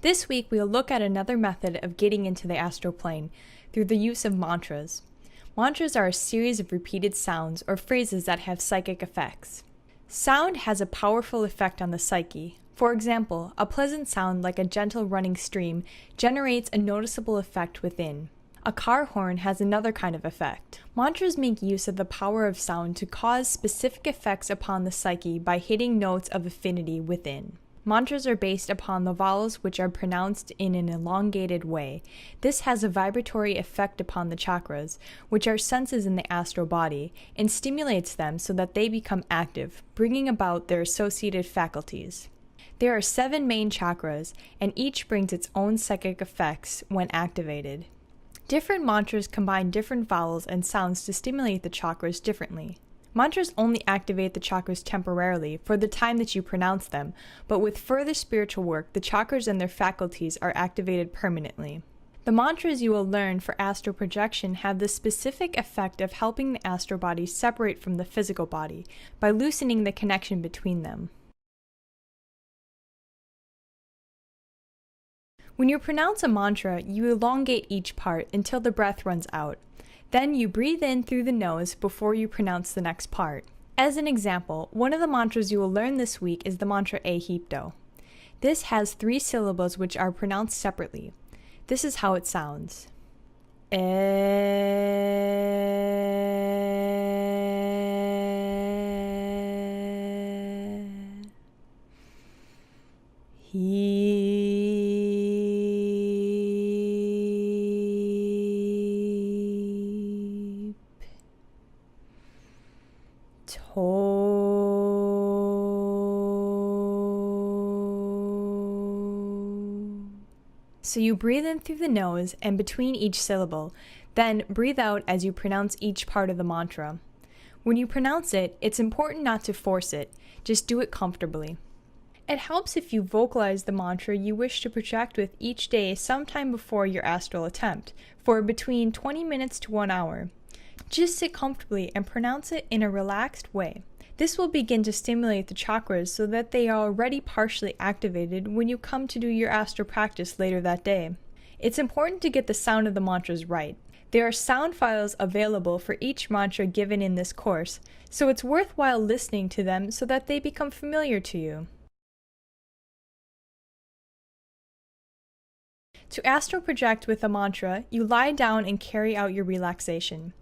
This week we'll look at another method of getting into the astral plane through the use of mantras. Mantras are a series of repeated sounds or phrases that have psychic effects. Sound has a powerful effect on the psyche. For example, a pleasant sound like a gentle running stream generates a noticeable effect within. A car horn has another kind of effect. Mantras make use of the power of sound to cause specific effects upon the psyche by hitting notes of affinity within. Mantras are based upon the vowels which are pronounced in an elongated way. This has a vibratory effect upon the chakras, which are senses in the astral body, and stimulates them so that they become active, bringing about their associated faculties. There are 7 main chakras, and each brings its own psychic effects when activated. Different mantras combine different vowels and sounds to stimulate the chakras differently. Mantras only activate the chakras temporarily for the time that you pronounce them, but with further spiritual work, the chakras and their faculties are activated permanently. The mantras you will learn for astral projection have the specific effect of helping the astral body separate from the physical body by loosening the connection between them. When you pronounce a mantra, you elongate each part until the breath runs out. Then you breathe in through the nose before you pronounce the next part. As an example, one of the mantras you will learn this week is the mantra Ehipto. This has 3 syllables which are pronounced separately. This is how it sounds. So you breathe in through the nose and between each syllable, then breathe out as you pronounce each part of the mantra. When you pronounce it, it's important not to force it, just do it comfortably. It helps if you vocalize the mantra you wish to project with each day sometime before your astral attempt, for between 20 minutes to 1 hour. Just sit comfortably and pronounce it in a relaxed way. This will begin to stimulate the chakras so that they are already partially activated when you come to do your astral practice later that day. It's important to get the sound of the mantras right. There are sound files available for each mantra given in this course, so it's worthwhile listening to them so that they become familiar to you. To astral project with a mantra, you lie down and carry out your relaxation.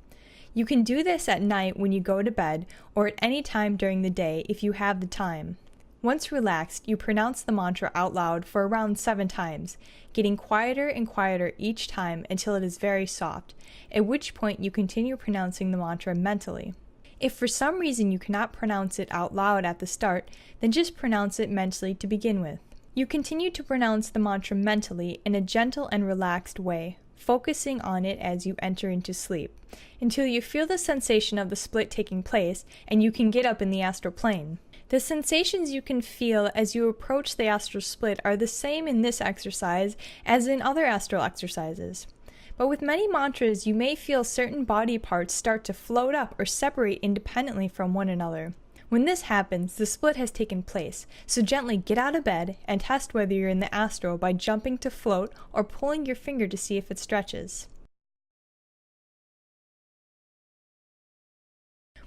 You can do this at night when you go to bed or at any time during the day if you have the time. Once relaxed, you pronounce the mantra out loud for around 7 times, getting quieter and quieter each time until it is very soft, at which point you continue pronouncing the mantra mentally. If for some reason you cannot pronounce it out loud at the start, then just pronounce it mentally to begin with. You continue to pronounce the mantra mentally in a gentle and relaxed way, focusing on it as you enter into sleep, until you feel the sensation of the split taking place and you can get up in the astral plane. The sensations you can feel as you approach the astral split are the same in this exercise as in other astral exercises. But with many mantras, you may feel certain body parts start to float up or separate independently from one another. When this happens, the split has taken place, so gently get out of bed and test whether you're in the astral by jumping to float or pulling your finger to see if it stretches.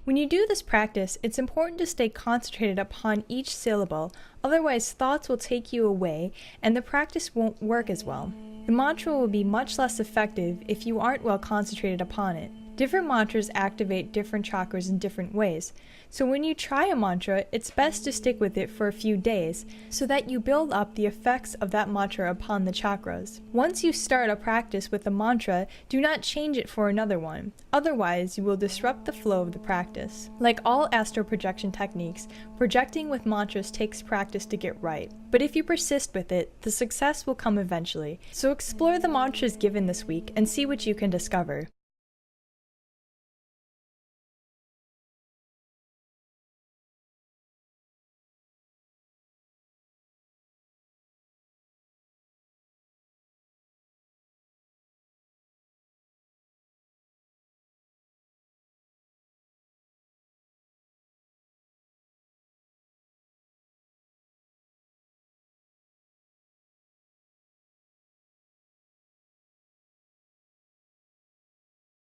When you do this practice, it's important to stay concentrated upon each syllable, otherwise thoughts will take you away and the practice won't work as well. The mantra will be much less effective if you aren't well concentrated upon it. Different mantras activate different chakras in different ways, so when you try a mantra, it's best to stick with it for a few days so that you build up the effects of that mantra upon the chakras. Once you start a practice with a mantra, do not change it for another one, otherwise you will disrupt the flow of the practice. Like all astral projection techniques, projecting with mantras takes practice to get right, but if you persist with it, the success will come eventually, so explore the mantras given this week and see what you can discover.